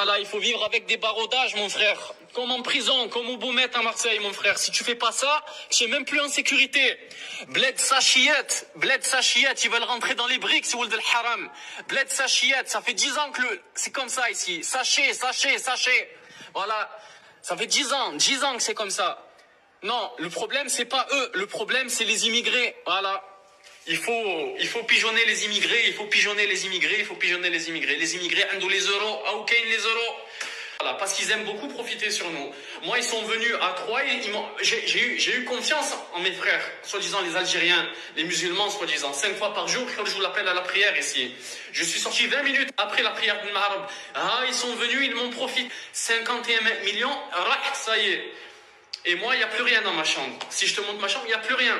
Ah là, il faut vivre avec des baraudages, mon frère. Comme en prison, comme au Boumet à Marseille, mon frère. Si tu fais pas ça, tu es même plus en sécurité. Bled Sachiette, ils veulent rentrer dans les briques, c'est Ould el Haram. Bled Sachiette, ça fait 10 ans que c'est comme ça ici. Sachez. Voilà. Ça fait 10 ans que c'est comme ça. Non, le problème, c'est pas eux. Le problème, c'est les immigrés. Voilà. Il faut pigeonner les immigrés, Les immigrés, andou les euros, aoukain les euros. Voilà, parce qu'ils aiment beaucoup profiter sur nous. Moi, ils sont venus à Troyes, j'ai eu confiance en mes frères, soi-disant les Algériens, les musulmans, soi-disant. 5 fois par jour, je vous l'appelle à la prière ici. Je suis sorti 20 minutes après la prière du Mahrab. Ah, ils sont venus, ils m'ont profité. 51 millions, ça y est. Et moi, il n'y a plus rien dans ma chambre. Si je te montre ma chambre, il n'y a plus rien.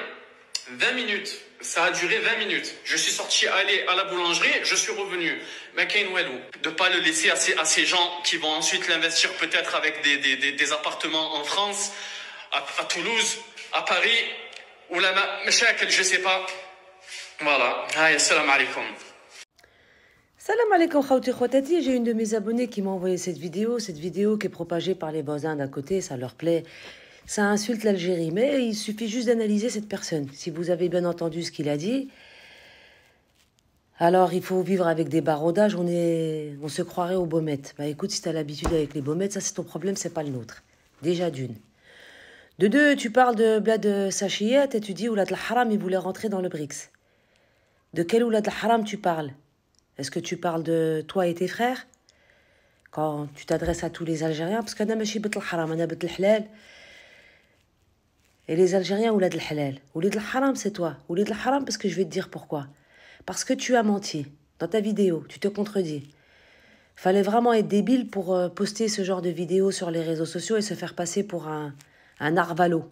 20 minutes. Ça a duré 20 minutes. Je suis sorti aller à la boulangerie, je suis revenu. Mais de ne pas le laisser à ces gens qui vont ensuite l'investir peut-être avec des appartements en France, à Toulouse, à Paris, ou la Meshakil, je ne sais pas. Voilà. Assalamu alaikum. Salam alaikum khawti khwatati, j'ai une de mes abonnées qui m'a envoyé cette vidéo qui est propagée par les voisins d'à côté, ça leur plaît. Ça insulte l'Algérie, mais il suffit juste d'analyser cette personne. Si vous avez bien entendu ce qu'il a dit, alors il faut vivre avec des baraudages, on se croirait aux baumettes. Bah écoute, si tu as l'habitude avec les baumettes, ça c'est ton problème, c'est pas le nôtre. Déjà d'une. De deux, tu parles de Bled Sachiette et tu dis Oulad al-Haram, il voulait rentrer dans le BRICS. De quel Oulad al-Haram tu parles? Est-ce que tu parles de toi et tes frères? Quand tu t'adresses à tous les Algériens, parce qu'on a machi Bet al-Haram, on a Bet al-Halal. Et les Algériens, Oulad al-Halal. Oulad al-Haram, c'est toi. Oulad al-Haram, parce que je vais te dire pourquoi. Parce que tu as menti. Dans ta vidéo, tu te contredis. Fallait vraiment être débile pour poster ce genre de vidéo sur les réseaux sociaux et se faire passer pour un arvalo.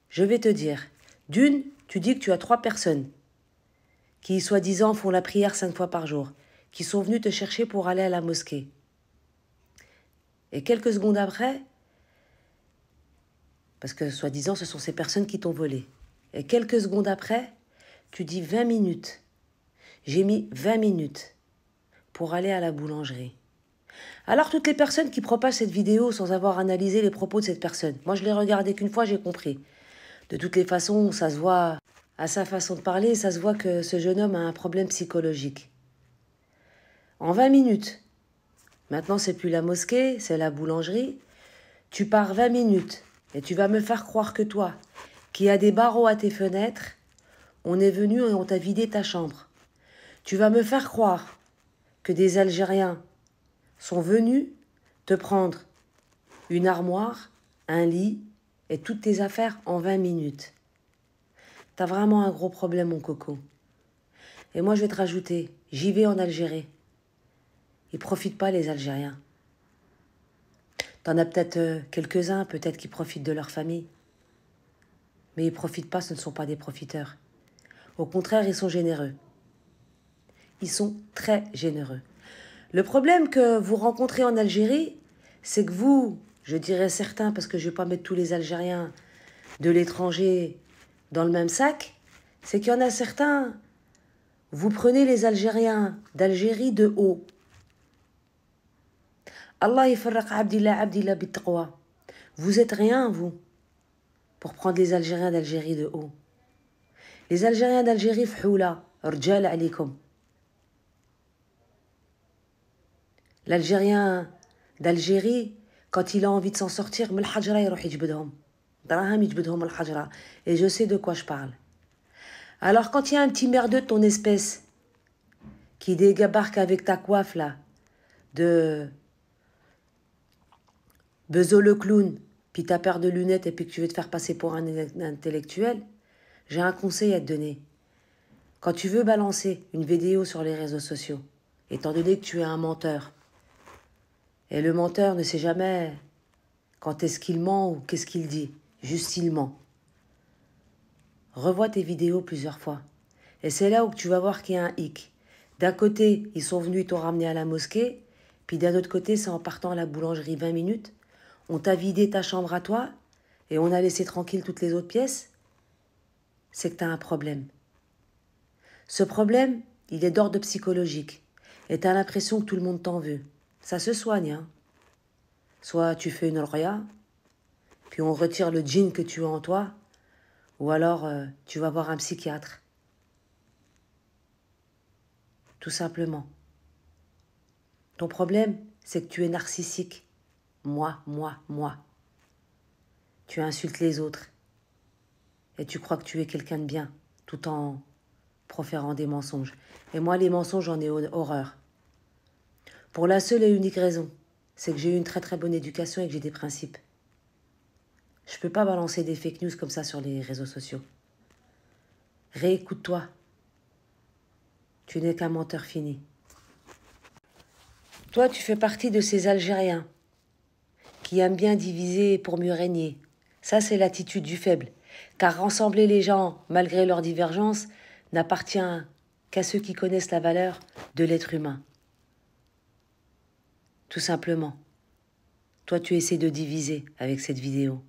Je vais te dire. D'une, tu dis que tu as 3 personnes qui, soi-disant, font la prière 5 fois par jour, qui sont venues te chercher pour aller à la mosquée. Et quelques secondes après, parce que, soi-disant, ce sont ces personnes qui t'ont volé. Et quelques secondes après, tu dis 20 minutes. J'ai mis 20 minutes pour aller à la boulangerie. Alors, toutes les personnes qui propagent cette vidéo sans avoir analysé les propos de cette personne, moi, je l'ai regardée qu'une fois, j'ai compris. De toutes les façons, ça se voit à sa façon de parler, ça se voit que ce jeune homme a un problème psychologique. En 20 minutes, maintenant, c'est plus la mosquée, c'est la boulangerie, tu pars 20 minutes. Et tu vas me faire croire que toi, qui as des barreaux à tes fenêtres, on est venu et on t'a vidé ta chambre. Tu vas me faire croire que des Algériens sont venus te prendre une armoire, un lit et toutes tes affaires en 20 minutes. T'as vraiment un gros problème, mon coco. Et moi, je vais te rajouter, j'y vais en Algérie. Ils profitent pas, les Algériens. T'en as peut-être quelques-uns, peut-être qui profitent de leur famille. Mais ils profitent pas, ce ne sont pas des profiteurs. Au contraire, ils sont généreux. Ils sont très généreux. Le problème que vous rencontrez en Algérie, c'est que vous, je dirais certains, parce que je ne vais pas mettre tous les Algériens de l'étranger dans le même sac, c'est qu'il y en a certains, vous prenez les Algériens d'Algérie de haut. Allah yafarraq abdillah bittaqwa. Vous êtes rien, vous, pour prendre les Algériens d'Algérie de haut. Les Algériens d'Algérie, fhoula, rjal alikum. L'Algérien d'Algérie, quand il a envie de s'en sortir, et je sais de quoi je parle. Alors quand il y a un petit merdeux de ton espèce qui débarque avec ta coiffe là, de Bezo le clown, puis ta paire de lunettes et puis que tu veux te faire passer pour un intellectuel, j'ai un conseil à te donner. Quand tu veux balancer une vidéo sur les réseaux sociaux, étant donné que tu es un menteur, et le menteur ne sait jamais quand est-ce qu'il ment ou qu'est-ce qu'il dit, juste il ment. Revois tes vidéos plusieurs fois. Et c'est là où tu vas voir qu'il y a un hic. D'un côté, ils sont venus, ils t'ont ramené à la mosquée, puis d'un autre côté, c'est en partant à la boulangerie 20 minutes, on t'a vidé ta chambre à toi et on a laissé tranquille toutes les autres pièces, c'est que tu as un problème. Ce problème, il est d'ordre psychologique et tu as l'impression que tout le monde t'en veut. Ça se soigne, hein. Soit tu fais une ruqya, puis on retire le djinn que tu as en toi, ou alors tu vas voir un psychiatre. Tout simplement. Ton problème, c'est que tu es narcissique. Moi. Tu insultes les autres. Et tu crois que tu es quelqu'un de bien, tout en proférant des mensonges. Et moi, les mensonges, j'en ai horreur. Pour la seule et unique raison, c'est que j'ai eu une très très bonne éducation et que j'ai des principes. Je peux pas balancer des fake news comme ça sur les réseaux sociaux. Réécoute-toi. Tu n'es qu'un menteur fini. Toi, tu fais partie de ces Algériens qui aiment bien diviser pour mieux régner. Ça, c'est l'attitude du faible. Car rassembler les gens, malgré leurs divergences, n'appartient qu'à ceux qui connaissent la valeur de l'être humain. Tout simplement. Toi, tu essaies de diviser avec cette vidéo.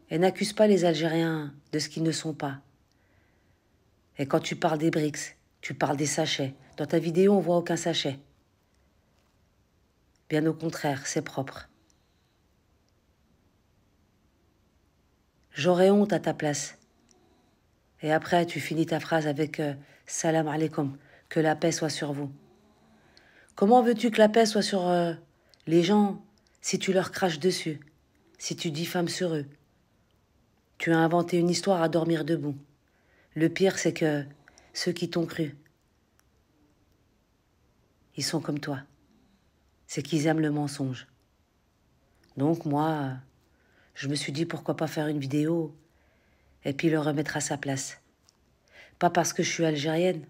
Et n'accuse pas les Algériens de ce qu'ils ne sont pas. Et quand tu parles des BRICS, tu parles des sachets. Dans ta vidéo, on voit aucun sachet. Bien au contraire, c'est propre. J'aurais honte à ta place. Et après, tu finis ta phrase avec salam alaikum, que la paix soit sur vous. Comment veux-tu que la paix soit sur les gens si tu leur craches dessus, si tu diffames sur eux? Tu as inventé une histoire à dormir debout. Le pire, c'est que ceux qui t'ont cru, ils sont comme toi. C'est qu'ils aiment le mensonge. Donc moi, je me suis dit pourquoi pas faire une vidéo et puis le remettre à sa place. Pas parce que je suis algérienne,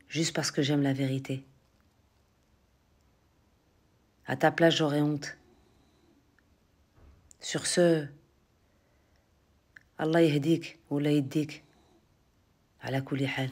juste parce que j'aime la vérité. À ta place, j'aurais honte. Sur ce, Allah yahdik ou la yahdik, ala kulli hal.